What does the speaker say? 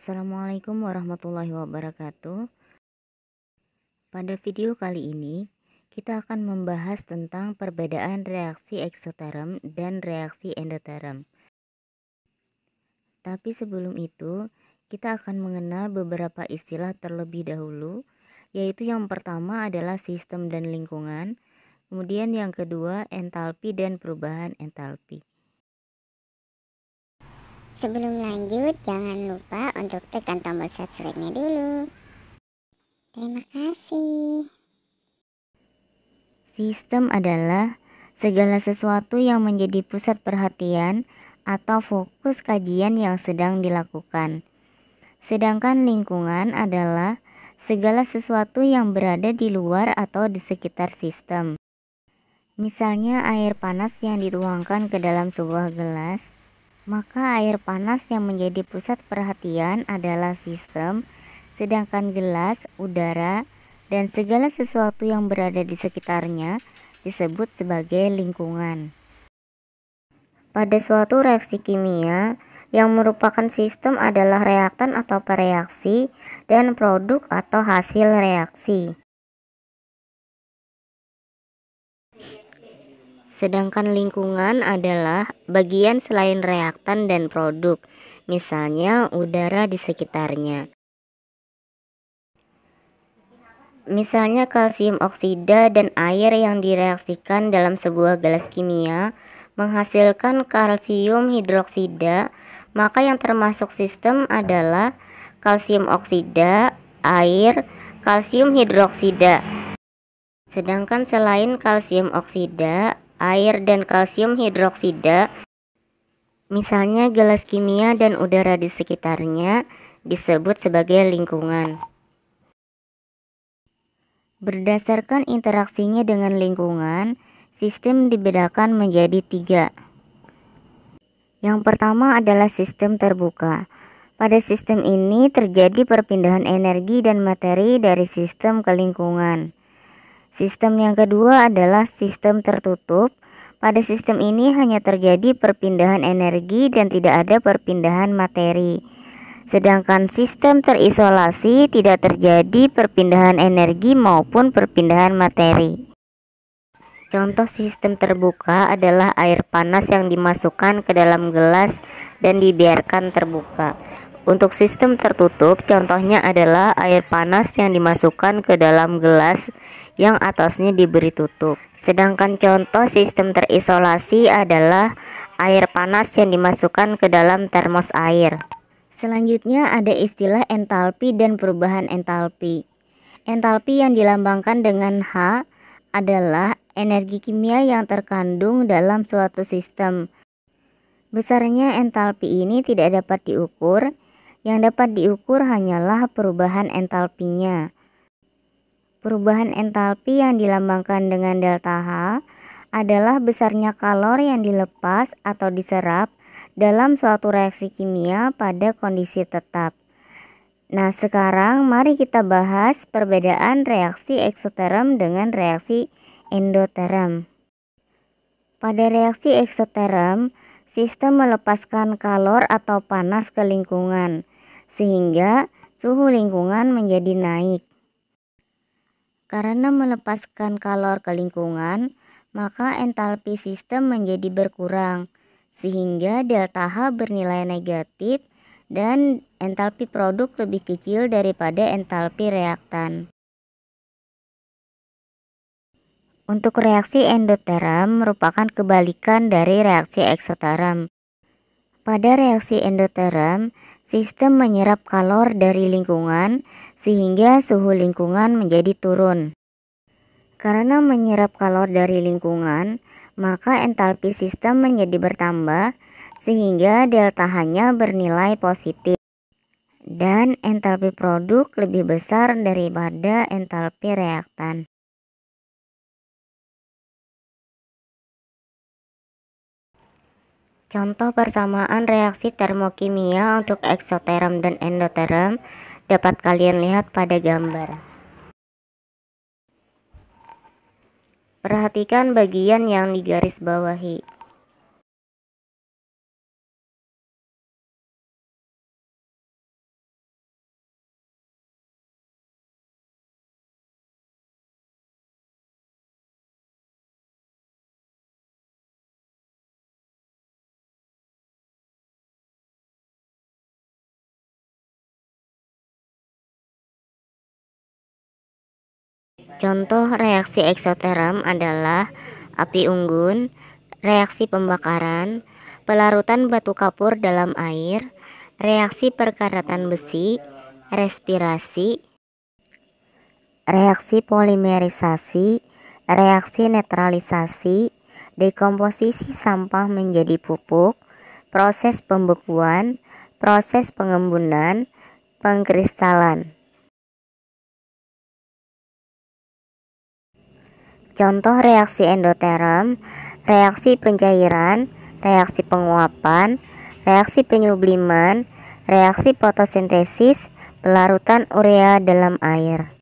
Assalamualaikum warahmatullahi wabarakatuh. Pada video kali ini, kita akan membahas tentang perbedaan reaksi eksoterm dan reaksi endoterm. Tapi sebelum itu, kita akan mengenal beberapa istilah terlebih dahulu, yaitu yang pertama adalah sistem dan lingkungan, kemudian yang kedua entalpi dan perubahan entalpi. Sebelum lanjut, jangan lupa untuk tekan tombol subscribe-nya dulu. Terima kasih. Sistem adalah segala sesuatu yang menjadi pusat perhatian atau fokus kajian yang sedang dilakukan. Sedangkan lingkungan adalah segala sesuatu yang berada di luar atau di sekitar sistem. Misalnya air panas yang dituangkan ke dalam sebuah gelas, maka air panas yang menjadi pusat perhatian adalah sistem, sedangkan gelas, udara, dan segala sesuatu yang berada di sekitarnya disebut sebagai lingkungan. Pada suatu reaksi kimia, yang merupakan sistem adalah reaktan atau pereaksi dan produk atau hasil reaksi. Sedangkan lingkungan adalah bagian selain reaktan dan produk, misalnya udara di sekitarnya. Misalnya kalsium oksida dan air yang direaksikan dalam sebuah gelas kimia menghasilkan kalsium hidroksida, maka yang termasuk sistem adalah kalsium oksida, air, kalsium hidroksida. Sedangkan selain kalsium oksida, air, dan kalsium hidroksida, misalnya gelas kimia dan udara di sekitarnya, disebut sebagai lingkungan. Berdasarkan interaksinya dengan lingkungan, sistem dibedakan menjadi 3. Yang pertama adalah sistem terbuka. Pada sistem ini terjadi perpindahan energi dan materi dari sistem ke lingkungan. Sistem yang kedua adalah sistem tertutup. Pada sistem ini hanya terjadi perpindahan energi dan tidak ada perpindahan materi. Sedangkan sistem terisolasi tidak terjadi perpindahan energi maupun perpindahan materi. Contoh sistem terbuka adalah air panas yang dimasukkan ke dalam gelas dan dibiarkan terbuka. Untuk sistem tertutup, contohnya adalah air panas yang dimasukkan ke dalam gelas yang atasnya diberi tutup. Sedangkan contoh sistem terisolasi adalah air panas yang dimasukkan ke dalam termos air. Selanjutnya ada istilah entalpi dan perubahan entalpi. Entalpi yang dilambangkan dengan H adalah energi kimia yang terkandung dalam suatu sistem. Besarnya entalpi ini tidak dapat diukur. Yang dapat diukur hanyalah perubahan entalpinya. Perubahan entalpi yang dilambangkan dengan delta H adalah besarnya kalor yang dilepas atau diserap dalam suatu reaksi kimia pada kondisi tetap. Nah, sekarang mari kita bahas perbedaan reaksi eksoterm dengan reaksi endoterm. Pada reaksi eksoterm, sistem melepaskan kalor atau panas ke lingkungan, sehingga suhu lingkungan menjadi naik. Karena melepaskan kalor ke lingkungan, maka entalpi sistem menjadi berkurang, sehingga delta H bernilai negatif dan entalpi produk lebih kecil daripada entalpi reaktan. Untuk reaksi endoterm merupakan kebalikan dari reaksi eksoterm. Pada reaksi endoterm, sistem menyerap kalor dari lingkungan sehingga suhu lingkungan menjadi turun. Karena menyerap kalor dari lingkungan, maka entalpi sistem menjadi bertambah sehingga delta H-nya bernilai positif. Dan entalpi produk lebih besar daripada entalpi reaktan. Contoh persamaan reaksi termokimia untuk eksoterm dan endoterm dapat kalian lihat pada gambar. Perhatikan bagian yang digarisbawahi. Contoh reaksi eksoterm adalah api unggun, reaksi pembakaran, pelarutan batu kapur dalam air, reaksi perkaratan besi, respirasi, reaksi polimerisasi, reaksi netralisasi, dekomposisi sampah menjadi pupuk, proses pembekuan, proses pengembunan, pengkristalan. Contoh reaksi endoterm, reaksi pencairan, reaksi penguapan, reaksi penyubliman, reaksi fotosintesis, pelarutan urea dalam air.